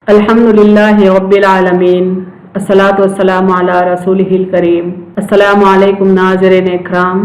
अल्हम्दुलिल्लाहि रब्बिल आलमीन अस्सलातु वस्सलामु अला रसूलिहिल करीम। अस्सलामु अलैकुम नाज़रीन इकराम।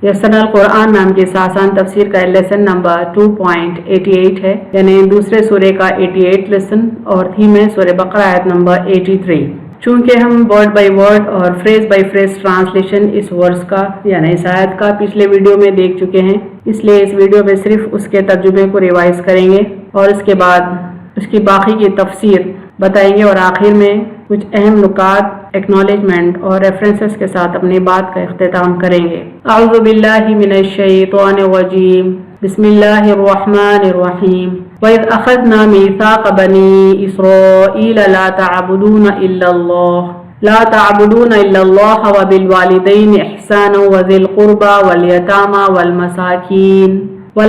यस्सरल कुरान नाम की आसान तफसीर का लेसन नंबर 2.88 है, यानी दूसरे सूरे का 88 लेसन और थीम है सूरे बकरा आयत नंबर 83। चूँकि हम वर्ड बाय वर्ड और फ्रेज बाय फ्रेज ट्रांसलेशन इस वर्ड्स का यानी इस आयत का पिछले वीडियो में देख चुके हैं, इसलिए इस वीडियो में सिर्फ उसके तर्जुमे को रिवाइज करेंगे और इसके बाद उसकी बाकी की तफसीर बताएंगे और आखिर में कुछ अहम नुकात, एक्नॉलेजमेंट और रेफरेंसेस के साथ अपनी बात का इख्तिताम करेंगे। अऊज़ु बिल्लाहि मिनश शैतानिर रजीम। बिस्मिल्लाहिर रहमानिर रहीम। वइज़ अख़ज़ना मीसाक़ बनी इस्राईल ला तअबुदूना इल्लल्लाह व बिल वालिदैनि इहसाना व ज़िल क़ुरबा वल यतामा वल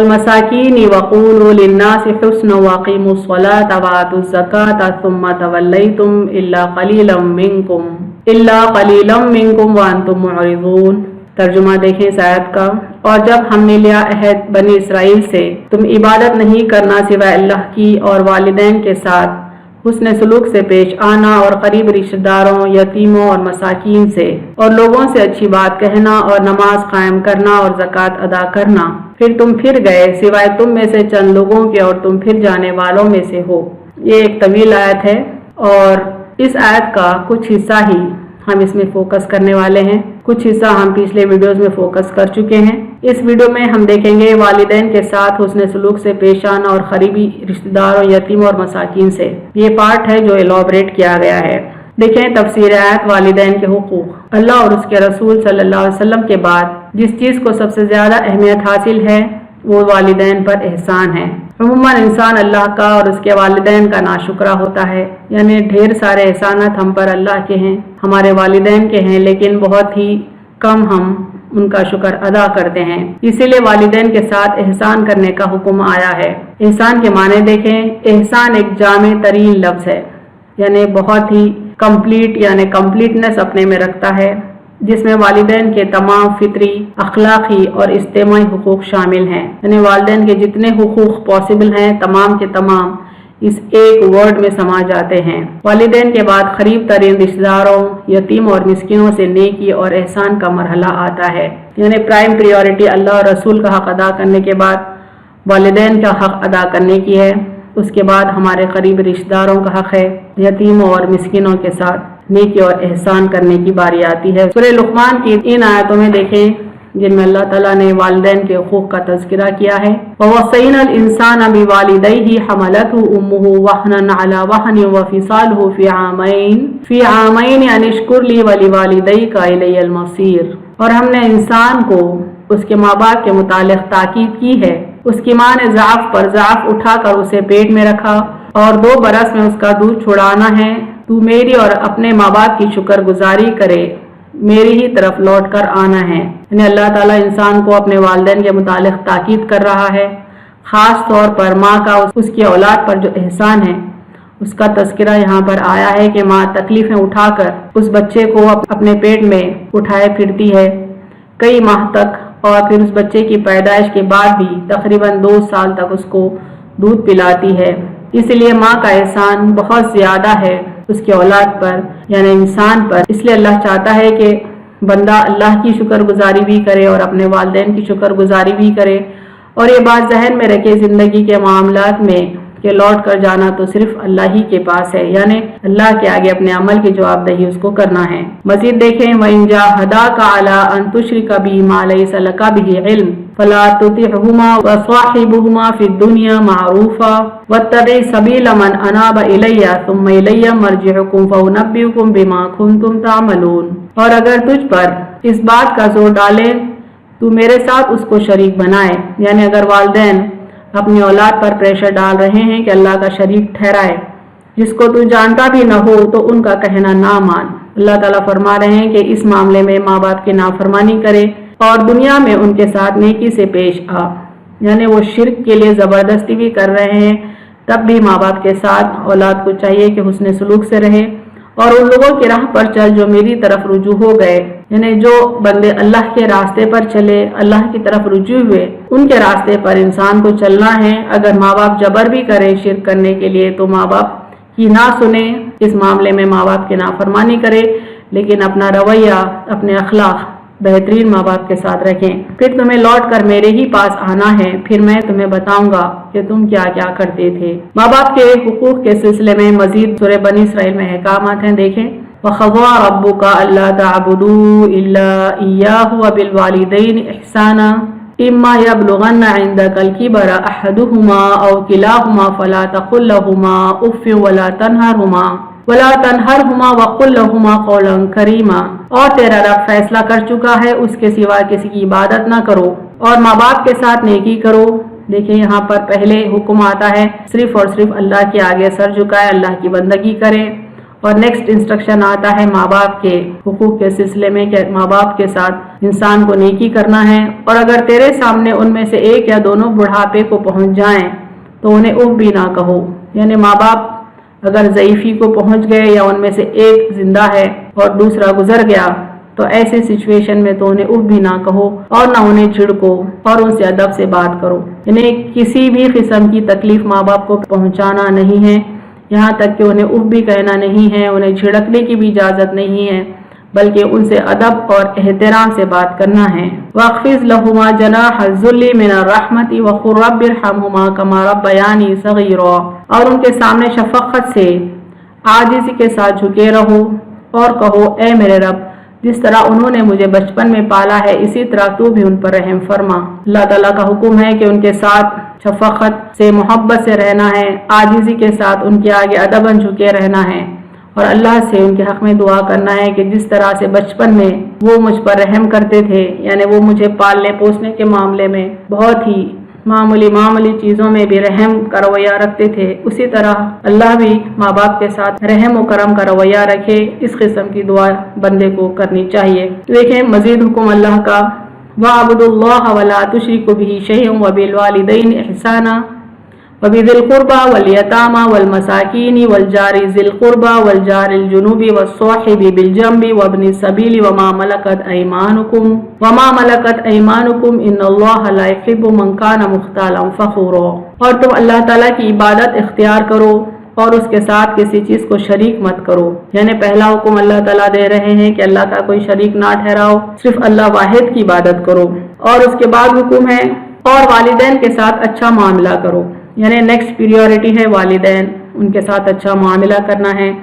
मसाकीन वक़ूलू लिन्नासि हुस्ना वअक़ीमुस सलाता व आतुज़ ज़काता सुम्मा तवल्लैतुम इल्ला क़लीलन मिनकुम व अंतुम मुअरिज़ून। तर्जुमा देखें इस आयत का। और जब हमने लिया अहद बनी इसराइल से, तुम इबादत नहीं करना सिवाय अल्लाह की और वालिदैन के साथ हुस्न सलूक से पेश आना और करीब रिश्तेदारों, यतीमों और मसाकीन से और लोगों से अच्छी बात कहना और नमाज कायम करना और ज़कात अदा करना। फिर तुम फिर गए सिवाय तुम में से चंद लोगों के और तुम फिर जाने वालों में से हो। ये एक तवील आयत है और इस आयत का कुछ हिस्सा ही हम इसमें फोकस करने वाले हैं, कुछ हिस्सा हम पिछले वीडियोस में फोकस कर चुके हैं। इस वीडियो में हम देखेंगे वालिदैन के साथ हुस्न सलूक से पेश आना और करीबी रिश्तेदारों, यतीमों और मसाकीन से। ये पार्ट है जो एलॉबरेट किया गया है। देखें तफसीर आयत। वालिदैन के हुकूक। अल्लाह और उसके रसूल सल्लल्लाहु अलैहि वसल्लम के बाद जिस चीज़ को सबसे ज़्यादा अहमियत हासिल है वो वालिदैन पर एहसान है। अमूमन इंसान अल्लाह का और उसके वालिदैन का नाशुक्रा होता है, यानी ढेर सारे एहसानात हम पर अल्लाह के हैं, हमारे वालिदैन के हैं, लेकिन बहुत ही कम हम उनका शुक्र अदा करते हैं। इसीलिए वालिदैन के साथ एहसान करने का हुक्म आया है। एहसान के माने देखें। एहसान एक जामे तरीन लफ्ज़ है, यानी बहुत ही कंप्लीट यानी कंप्लीटनेस अपने में रखता है, जिसमें वालिदैन के तमाम फितरी, अखलाकी और इज्तिमाई हुकूक शामिल हैं। यानी वालिदैन के जितने हुकूक पॉसिबल हैं तमाम के तमाम इस एक वर्ड में समा जाते हैं। वालिदैन के बाद करीब तरीन रिश्तेदारों, यतीम और मिस्किनों से नेकी और एहसान का मरहला आता है। यानी प्राइम प्रायोरिटी अल्लाह और रसूल का हक अदा करने के बाद वालिदैन का हक अदा करने की है। उसके बाद हमारे करीब रिश्तेदारों का हक है, यतीमों और मिस्किनों के साथ नेकी और एहसान करने की बारी आती है। सूरह लुक़मान की इन आयतों में देखें जिनमें अल्लाह ताला ने वालिदैन के हुकूक का तज़किरा किया है। ववस्सैनल इंसान बिवालिदैहि हमलतहु उम्मुहु वहनन अला वहनिन व फिसालुहु फी आमैन अन इश्कुर ली व लिवालिदैका इलैयल मसीर। और हमने इंसान को उसके माँ बाप के मुतालिक ताकीद की है। उसकी माँ ने ज़ाफ पर ज़ाफ उठाकर उसे पेट में रखा और 2 बरस में उसका दूध छुड़ाना है। तू मेरी और अपने माँ बाप की शुक्रगुजारी करे, मेरी ही तरफ लौट कर आना है। यानी अल्लाह ताला इंसान को अपने वालिदैन के मुतालिक ताकीद कर रहा है। ख़ास तौर पर माँ का उसकी औलाद पर जो एहसान है उसका तज़किरा यहाँ पर आया है कि माँ तकलीफ़ें उठाकर उस बच्चे को अपने पेट में उठाए फिरती है कई माह तक, और फिर उस बच्चे की पैदाइश के बाद भी तकरीबन 2 साल तक उसको दूध पिलाती है। इसलिए माँ का एहसान बहुत ज़्यादा है उसकी औलाद पर यानी इंसान पर। इसलिए अल्लाह चाहता है कि बंदा अल्लाह की शुक्रगुजारी भी करे और अपने वालिदैन की शुक्रगुजारी भी करे। और ये बात जहन में रखे ज़िंदगी के मामलात में कि लौट कर जाना तो सिर्फ अल्लाह ही के पास है, यानी अल्लाह के आगे अपने अमल की जवाबदेही उसको करना है। मज़ीद देखें। वइन जाहदाका अला अन तुश्रिका बी मा लैसा लका बिही इल्म फला तुतिअहुमा व साहिबुहुमा फिद दुनिया मारूफा वत्तबि सबीला मन अनाब इलैया सुम्मा इलैया मरजिउकुम फउनब्बिउकुम बिमा कुंतुम तामलून। और अगर तुझ पर इस बात का जोर डाले तू मेरे साथ उसको शरीक बनाए, यानी अगर वालिदैन अपनी औलाद पर प्रेशर डाल रहे हैं कि अल्लाह का शरीक ठहराए जिसको तू जानता भी न हो, तो उनका कहना ना मान। अल्लाह ताला फरमा रहे हैं कि इस मामले में माँ बाप की नाफरमानी करे और दुनिया में उनके साथ नेकी से पेश आ। यानी वो शिर्क के लिए ज़बरदस्ती भी कर रहे हैं, तब भी माँ बाप के साथ औलाद को चाहिए कि हुस्न सलूक से रहे और उन लोगों की राह पर चल जो मेरी तरफ रुजू हो गए। यानी जो बंदे अल्लाह के रास्ते पर चले, अल्लाह की तरफ रुजू हुए, उनके रास्ते पर इंसान को चलना है। अगर माँ बाप जबर भी करें शिर्क करने के लिए तो माँ बाप की ना सुने, इस मामले में माँ बाप की नाफरमानी करे, लेकिन अपना रवैया, अपने अखलाक बेहतरीन माँ बाप के साथ रखें। फिर तुम्हें लौट कर मेरे ही पास आना है, फिर मैं तुम्हें बताऊंगा कि तुम क्या क्या करते थे। माँ बाप के हुकूक के सिलसिले में मजीद सूरह बनी इसराइल में अहकामात हैं, देखें। वक़ज़ा रब्बुका अल्ला तअबुदू इल्ला इय्याहु व बिल वालिदैनि इहसाना इम्मा यबलुगन्ना इंदकल किबरा अहदुहुमा औ किलाहुमा फला तक़ुल लहुमा उफ़्फ़िन वला तनहरहुमा वक़ुल लहुमा क़ौलन करीमा। और तेरा रब फैसला कर चुका है, उसके सिवा किसी की इबादत न करो और माँ बाप के साथ नेकी करो। देखिए यहाँ पर पहले हुक्म आता है सिर्फ और सिर्फ अल्लाह के आगे सर झुकाए, अल्लाह की बंदगी करें, और नेक्स्ट इंस्ट्रक्शन आता है माँ बाप के हुकूक के सिलसिले में कि माँ बाप के साथ इंसान को नेकी करना है। और अगर तेरे सामने उनमें से एक या दोनों बुढ़ापे को पहुँच जाएं तो उन्हें उफ भी ना कहो, यानी माँ बाप अगर ज़ईफ़ी को पहुंच गए या उनमें से एक जिंदा है और दूसरा गुजर गया तो ऐसे सिचुएशन में तो उन्हें उफ भी ना कहो और ना उन्हें झिड़को और उनसे अदब से बात करो। यानी किसी भी किस्म की तकलीफ माँ बाप को पहुंचाना नहीं है, यहाँ तक कि उन्हें उफ भी कहना नहीं है, उन्हें झिड़कने की भी इजाज़त नहीं है, बल्कि उनसे अदब और एहतराम से बात करना है। वक़्फ़िज़ लहुमा जनाह ज़ुल्ली मिनर रहमति वक़ुल रब्बिरहमहुमा कमा रब्बयानी सग़ीरा। और उनके सामने शफ़क़त से आजिज़ी के साथ झुके रहो और कहो, ए मेरे रब, जिस तरह उन्होंने मुझे बचपन में पाला है इसी तरह तू भी उन पर रहम फरमा। अल्लाह ताला का हुक्म है कि उनके साथ शफ़क़त से, मोहब्बत से रहना है, आजिज़ी के साथ उनके आगे अदबन झुके रहना है और अल्लाह से उनके हक़ में दुआ करना है कि जिस तरह से बचपन में वो मुझ पर रहम करते थे, यानी वो मुझे पालने पोसने के मामले में बहुत ही मामूली चीज़ों में भी रहम का रवैया रखते थे, उसी तरह अल्लाह भी माँ बाप के साथ रहम व करम का रवैया रखे। इस किस्म की दुआ बंदे को करनी चाहिए। देखें मजीद हुक्म अल्लाह का, वअब्दुल्लाह वला तुश्रिकू बिही शैअन व बिल वालिदैनि इहसाना वबिदिल कुर्बा वल यतामा वल मसाकीनी वल जारि ज़िल कुर्बा वल जारिल जुनूबी वस्साहिबि बिल जंबी वब्नि सबीली वमा मलकत ऐमानुकुम इन्नल्लाहा ला युहिब्बु मन काना मुख्तालन फखूरा। और तुम अल्लाह ताला की इबादत इख्तियार करो और उसके साथ किसी चीज को शरीक मत करो। यानी पहला हुक्म अल्लाह ताला दे रहे हैं कि अल्लाह का कोई शरीक ना ठहराओ, सिर्फ अल्लाह वाहिद की इबादत करो। और उसके बाद हुक्म है और वालिदैन के साथ अच्छा मामला करो, यानी नेक्स्ट प्रियोरिटी है वालिदैन, उनके साथ अच्छा मामला करना है।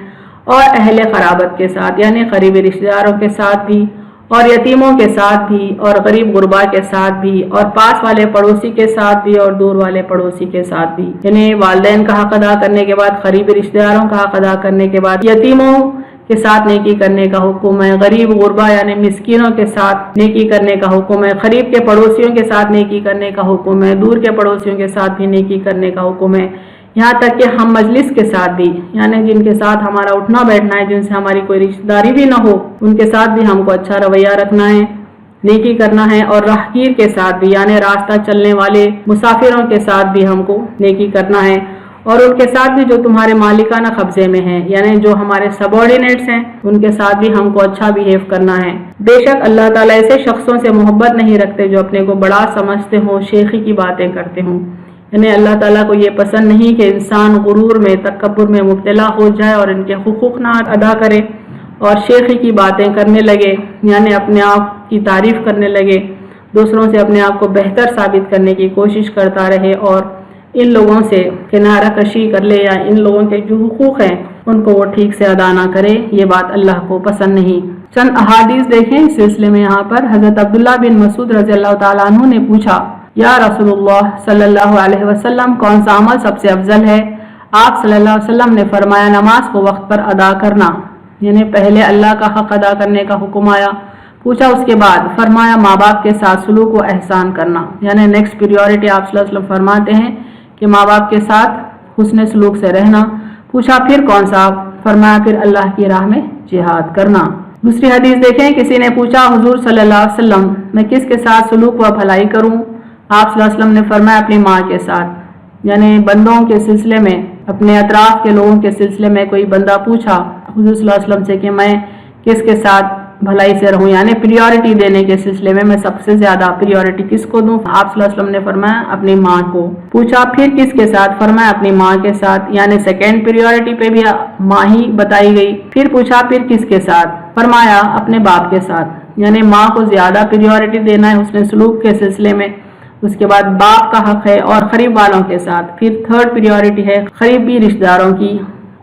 और अहले ख़राबत के साथ, यानी करीबी रिश्तेदारों के साथ भी, और यतीमों के साथ भी, और गरीब गुरबा के साथ भी, और पास वाले पड़ोसी के साथ भी, और दूर वाले पड़ोसी के साथ भी। यानी वालिदैन का हक अदा करने के बाद, करीबी रिश्तेदारों का हक अदा करने के बाद यतीमों के साथ नेकी करने का हुक्म है, गरीब गुरबा यानी मिस्किनों के साथ नेकी करने का हुक्म है, करीब के पड़ोसियों के साथ नेकी करने का हुक्म है, दूर के पड़ोसियों के साथ भी नेकी करने का हुक्म है, यहाँ तक कि हम मजलिस के साथ भी, यानी जिनके साथ हमारा उठना बैठना है, जिनसे हमारी कोई रिश्तेदारी भी ना हो, उनके साथ भी हमको अच्छा रवैया रखना है, नेकी करना है। और राहगीर के साथ भी, यानी रास्ता चलने वाले मुसाफिरों के साथ भी हमको नेकी करना है। और उनके साथ भी जो तुम्हारे मालिकाना कब्जे में हैं, यानी जो हमारे सबऑर्डिनेट्स हैं, उनके साथ भी हमको अच्छा बिहेव करना है। बेशक अल्लाह ताला ऐसे शख्सों से मोहब्बत नहीं रखते जो अपने को बड़ा समझते हों, शेखी की बातें करते हों। यानी अल्लाह ताला को ये पसंद नहीं कि इंसान गुरूर में, तकब्बुर में मुब्तला हो जाए और इनके हुकूक ना अदा करे और शेखी की बातें करने लगे, यानी अपने आप की तारीफ करने लगे, दूसरों से अपने आप को बेहतर साबित करने की कोशिश करता रहे और इन लोगों से किनारा कशी कर ले, या इन लोगों के जो हुकूक हैं उनको वो ठीक से अदा ना करे। ये बात अल्लाह को पसंद नहीं। चंद अहादीस देखें इस सिलसिले में। यहाँ पर हज़रत अब्दुल्लाह बिन मसूद रज़ी अल्लाह ताला अन्हु ने पूछा, या रसूलुल्लाह सल्लल्लाहु अलैहि वसल्लम, कौन सा अमल सबसे अफजल है? आप सल्लल्लाहु अलैहि वसल्लम ने फरमाया, नमाज को वक्त पर अदा करना, यानी पहले अल्लाह का हक अदा करने का हुक्म आया। पूछा उसके बाद, फरमाया माँ बाप के साथ सुलूक व एहसान करना, यानी नेक्स्ट प्रियोरिटी आप सल्लल्लाहु अलैहि वसल्लम फरमाते हैं कि माँ बाप के साथ हुस्न सलूक से रहना। पूछा फिर कौन सा? फरमाया फिर अल्लाह की राह में जिहाद करना। दूसरी हदीस देखें, किसी ने पूछा हुजूर सल्लल्लाहु अलैहि वसल्लम, मैं किसके साथ सुलूक व भलाई करूं? आप सल्लल्लाहु अलैहि वसल्लम ने फरमाया अपनी माँ के साथ। यानी बंदों के सिलसिले में, अपने अतराफ के लोगों के सिलसिले में कोई बंदा पूछा हुजूर सल्लल्लाहु अलैहि वसल्लम से कि मैं किसके साथ भलाई से रहूं, यानी प्रियोरिटी देने के सिलसिले में मैं सबसे ज्यादा प्रियोरिटी किसको दूं? आप सल्लल्लाहु अलैहि वसल्लम ने फरमाया अपनी माँ को। पूछा फिर किसके साथ? फरमाया अपनी माँ के साथ, यानी सेकेंड प्रियोरिटी पे भी माँ ही बताई गई। फिर पूछा फिर किसके साथ? फरमाया अपने बाप के साथ, यानी माँ को ज्यादा प्रियोरिटी देना है उसने सलूक के सिलसिले में। उसके बाद बाप का हक है और करीब वालों के साथ। फिर थर्ड प्रियोरिटी है करीबी रिश्तेदारों की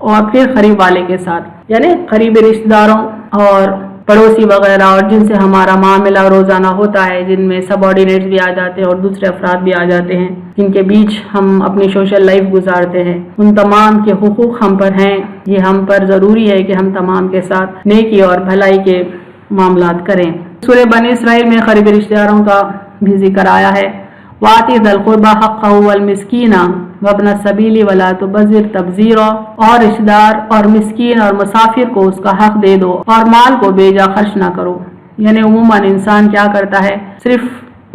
और फिर करीब वाले के साथ, यानी करीबी रिश्तेदारों और पड़ोसी वगैरह और जिनसे हमारा मामला रोजाना होता है, जिनमें सबऑर्डिनेट्स भी आ जाते हैं और दूसरे अफराद भी आ जाते हैं जिनके बीच हम अपनी सोशल लाइफ गुजारते हैं। उन तमाम के हुकूक हम पर हैं। ये हम पर ज़रूरी है कि हम तमाम के साथ नेकी और भलाई के मामलात करें। सूरह बनी इसराइल में करीबी रिश्तेदारों का भी जिक्र आया है। वाति दल कुर्बा हक़्क़हु वल मिस्कीना वब्न सबीली वला तुबज़िर तबज़ीरा, और रिश्तेदार और मिस्कीन और मुसाफिर को उसका हक दे दो और माल को बेजा खर्च ना करो। यानी उमूमन इंसान क्या करता है, सिर्फ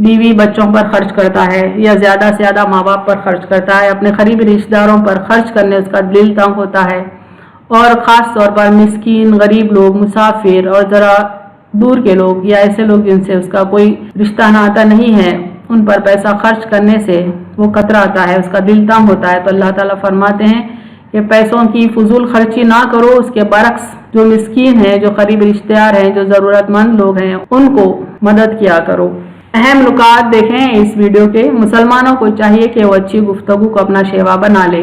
बीवी बच्चों पर खर्च करता है या ज्यादा से ज्यादा माँ बाप पर खर्च करता है। अपने करीबी रिश्तेदारों पर खर्च करने उसका दिल तंग होता है, और ख़ास तौर पर मिस्कीन, गरीब लोग, मुसाफिर और ज़रा दूर के लोग या ऐसे लोग जिनसे उसका कोई रिश्ता नाता नहीं है, उन पर पैसा खर्च करने से वो कतराता है, उसका दिल तंग होता है। तो अल्लाह ताला फरमाते हैं कि पैसों की फजूल खर्ची ना करो। उसके बरक्स जो मिस्कीन हैं, जो करीबी रिश्तेदार हैं, जो ज़रूरतमंद लोग हैं, उनको मदद किया करो। अहम नुकात देखें इस वीडियो के। मुसलमानों को चाहिए कि वो अच्छी गुफ्तगू को अपना शेवा बना ले,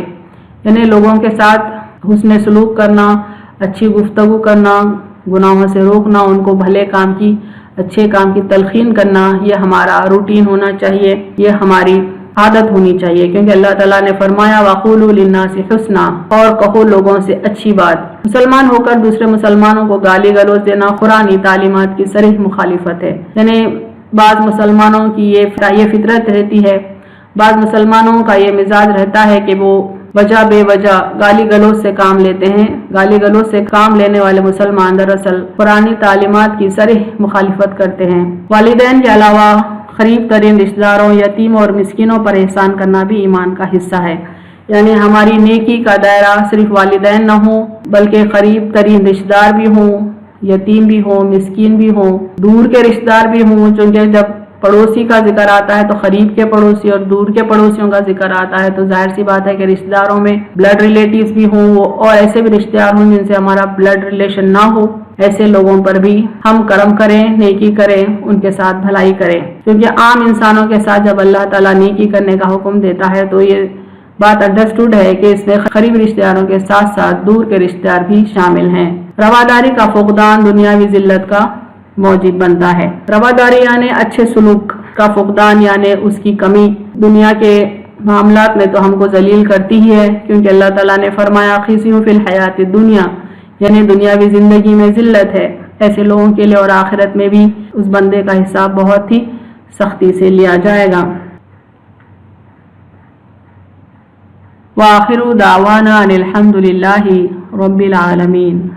यानी लोगों के साथ हुस्न सलूक करना, अच्छी गुफ्तगू करना, गुनाहों से रोकना, उनको भले काम की, अच्छे काम की तलखीन करना, ये हमारा रूटीन होना चाहिए, ये हमारी आदत होनी चाहिए। क्योंकि अल्लाह ताला ने फरमाया वक़ूलू लिन्नासी हुस्ना, और कहो लोगों से अच्छी बात। मुसलमान होकर दूसरे मुसलमानों को गाली गलौज देना कुरानी तालीमात की सरीह मुखालिफत है। यानी बाज़ मुसलमानों की ये फितरत रहती है, बाज़ मुसलमानों का ये मिजाज रहता है कि वो वजह बेवजह गाली गलौज से काम लेते हैं। गाली गलौज से काम लेने वाले मुसलमान दरअसल कुरानी तालीमात की सरीह मुखालिफत करते हैं। वालिदैन के अलावा करीब तरीन रिश्तेदारों, यतीम और मिस्किनों पर एहसान करना भी ईमान का हिस्सा है। यानी हमारी नेकी का दायरा सिर्फ वालिदैन न हो, बल्कि करीब तरीन रिश्तेदार भी हों, यतीम भी हों, मिस्किन भी हों, दूर के रिश्तेदार भी हों। क्योंकि जब पड़ोसी का जिक्र आता है तो करीब के पड़ोसी और दूर के पड़ोसियों का जिक्र आता है, तो जाहिर सी बात है कि रिश्तेदारों में ब्लड रिलेटिव्स भी हों और ऐसे भी रिश्तेदार हों जिनसे हमारा ब्लड रिलेशन ना हो। ऐसे लोगों पर भी हम करम करें, नेकी करें, उनके साथ भलाई करें। क्योंकि आम इंसानों के साथ जब अल्लाह ताला नेकी करने का हुक्म देता है तो ये बात अंडरस्टूड है कि इसमें करीब रिश्तेदारों के साथ साथ दूर के रिश्तेदार भी शामिल हैं। रवादारी का फुकदान दुनियावी जिल्लत का मौजिब बनता है। रवादारी यानी अच्छे सलूक का फुकदान, यानी उसकी कमी दुनिया के मामलात में तो हमको जलील करती ही है। क्योंकि अल्लाह ताला ने फरमाया खिज़्युन फिल हयाति दुनिया, यानी दुनियावी जिंदगी में जिल्लत है ऐसे लोगों के लिए, और आखिरत में भी उस बंदे का हिसाब बहुत ही सख्ती से लिया जाएगा। व आखिरु दावाना अनिल हम्दुलिल्लाहि रब्बिल आलमीन।